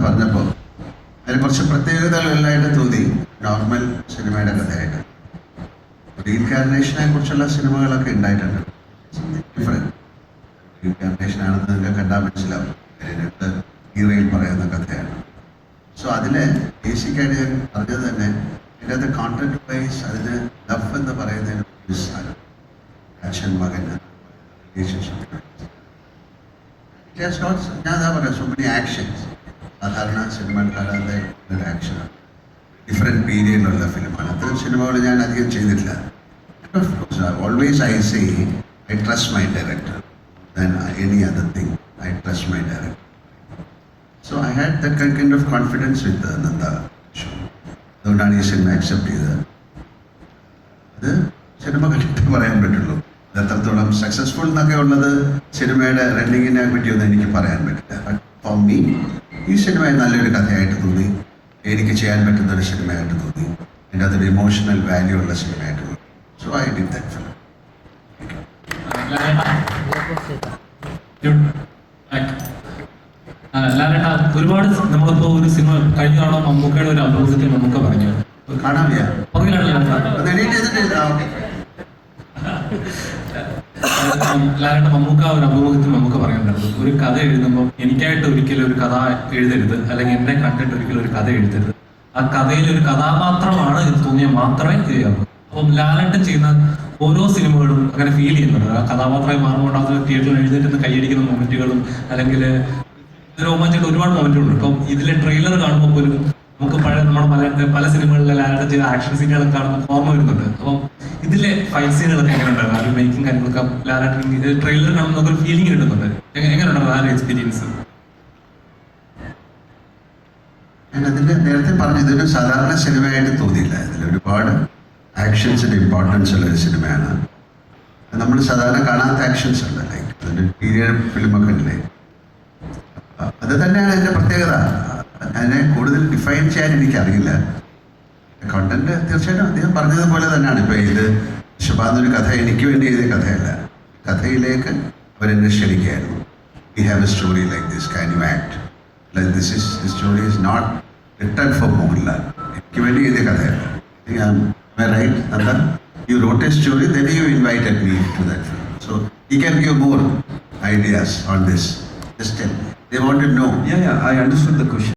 പറഞ്ഞപ്പോൾ അതിൽ കുറച്ച് പ്രത്യേകതകളെല്ലായിട്ട് തോന്നി. നോർമൽ സിനിമയുടെ കഥയായിട്ട് റീഇൻകാർണേഷനെ കുറിച്ചുള്ള സിനിമകളൊക്കെ ഉണ്ടായിട്ടുണ്ട്. ഡിഫറെൻറ്റ് റീഇൻകാർണേഷൻ ആണെന്ന് നിങ്ങൾക്ക് കണ്ടാൽ മനസ്സിലാവും. ഹീറോയിൽ പറയുന്ന കഥയാണ്. സോ അതിൽ ബേസിക്കായിട്ട് ഞാൻ പറഞ്ഞത് തന്നെ ഇതിൻ്റെ അത് കോണ്ടന്റ് വൈസ് അതിന് ലവ് എന്ന് പറയുന്നതിന് അച്ഛൻ മകൻ റിലേഷൻഷിപ്പ് ഞാൻ അതാ പറയാം. So many actions. സാധാരണ സിനിമ കാണാതെ ഒരു ആക്ഷനാണ്. ഡിഫറെൻറ്റ് പീരിയഡിലുള്ള ഫിലിമാണ്. അത്തരം സിനിമകൾ ഞാൻ അധികം ചെയ്തിട്ടില്ല. Always I say I trust my director than any other thing. I trust my director. So I had that kind of confidence with Nanda. അതുകൊണ്ടാണ് ഈ സിനിമ അക്സെപ്റ്റ് ചെയ്തത്. അത് സിനിമ കണ്ടിട്ട് പറയാൻ പറ്റുള്ളൂ. അത് എത്രത്തോളം സക്സസ്ഫുൾ എന്നൊക്കെ ഉള്ളത് സിനിമയുടെ റണ്ണിങ്ങിനെ പറ്റിയൊന്നും എനിക്ക് പറയാൻ പറ്റില്ല. ബട്ട് ഫോർ മീ ഈ സിനിമ നല്ലൊരു കഥയായിട്ട് തോന്നി. എനിക്ക് ചെയ്യാൻ പറ്റുന്ന ഒരു സിനിമയായിട്ട് തോന്നി. എൻ്റെ അതൊരു ഇമോഷണൽ വാല്യൂ ഉള്ള സിനിമയായിട്ട് തോന്നി. So I did that film. ഒരുപാട് നമ്മളിപ്പോ ഒരു സിനിമ കഴിഞ്ഞ തവണ മമ്മൂക്കയുടെ ഒരു അഭിമുഖത്തിൽ മമ്മൂക്ക പറഞ്ഞു കാണാൻ ലാലേട്ട മമ്മൂക്ക ഒരു അഭിമുഖത്തിൽ മമ്മൂക്ക പറയുന്നുണ്ടായിരുന്നു, ഒരു കഥ എഴുതുമ്പോൾ എനിക്കായിട്ട് ഒരിക്കലും ഒരു കഥ എഴുതരുത്, അല്ലെങ്കിൽ എന്നെ കണ്ടിട്ട് ഒരിക്കലും ഒരു കഥ എഴുതരുത്. ആ കഥയിൽ ഒരു കഥാപാത്രമാണ് ഇത് തോന്നിയാൽ മാത്രമേ ചെയ്യാവൂ. അപ്പം ലാലേട്ടൻ ചെയ്യുന്ന ഓരോ സിനിമകളും അങ്ങനെ ഫീൽ ചെയ്യുന്നുണ്ട്. ആ കഥാപാത്രമായി മാറുമ്പോൾ അത് തിയേറ്ററിൽ എഴുന്നേറ്റ് കൈയടിക്കുന്ന മൊമെന്റുകളും അല്ലെങ്കിൽ രോമാഞ്ചയുടെ ഒരുപാട് മൊമെന്റുകളുണ്ട്. ഇപ്പം ഇതിലെ ട്രെയിലർ കാണുമ്പോൾ പോലും നമുക്ക് നമ്മുടെ പല സിനിമകളിലെ ലാലേട്ടൻ ചെയ്ത ആക്ഷൻ സീനുകളൊക്കെ കാണുമ്പോൾ ഓർമ്മ വരുന്നുണ്ട്. അപ്പം ഇതിലെ ഫൈറ്റ് സീനുകളൊക്കെ എങ്ങനെ ഉണ്ടായിരുന്നു? ആ ഒരു മേക്കിംഗ് കാര്യങ്ങളൊക്കെ ലാലേട്ടൻ ട്രെയിലർ കാണുമ്പോൾ നമുക്ക് ഒരു ഫീലിംഗ് കിട്ടുന്നുണ്ട്. എങ്ങനെ ഉണ്ടായിരുന്നു ആ ഒരു എക്സ്പീരിയൻസ്? ഞാൻ അതിൻ്റെ നേരത്തെ പറഞ്ഞു, ഇതൊരു സാധാരണ സിനിമയായിട്ട് തോന്നിയില്ല. ഇതിൽ ഒരുപാട് ആക്ഷൻസിൻ്റെ ഇമ്പോർട്ടൻസ് ഉള്ള ഒരു സിനിമയാണ്. നമ്മൾ സാധാരണ കാണാത്ത ആക്ഷൻസ് ഉണ്ട്. ലൈക്ക് അതിൻ്റെ പീരിയഡ് ഫിലിമൊക്കെ ഉണ്ടല്ലേ, അത് തന്നെയാണ് എൻ്റെ പ്രത്യേകത. അതിനെ കൂടുതൽ ഡിഫൈൻ ചെയ്യാൻ എനിക്കറിയില്ല. കോണ്ടന്റ് തീർച്ചയായിട്ടും അദ്ദേഹം പറഞ്ഞതുപോലെ തന്നെയാണ്. ഇപ്പോൾ ഇത് ഷബാദ് ഒരു കഥ എനിക്ക് വേണ്ടി എഴുതിയ കഥയല്ല. കഥയിലേക്ക് അവരെന്നെ ക്ഷണിക്കുകയായിരുന്നു. We have a story like this, can you act like this? This story is not written for Mohanlal. എനിക്ക് വേണ്ടി എഴുതിയ കഥയല്ല. Right, Nanda? You wrote a story, then you invited me to that film. So he can give more ideas on this. Just tell me. They want to know. Yeah, I understood the question.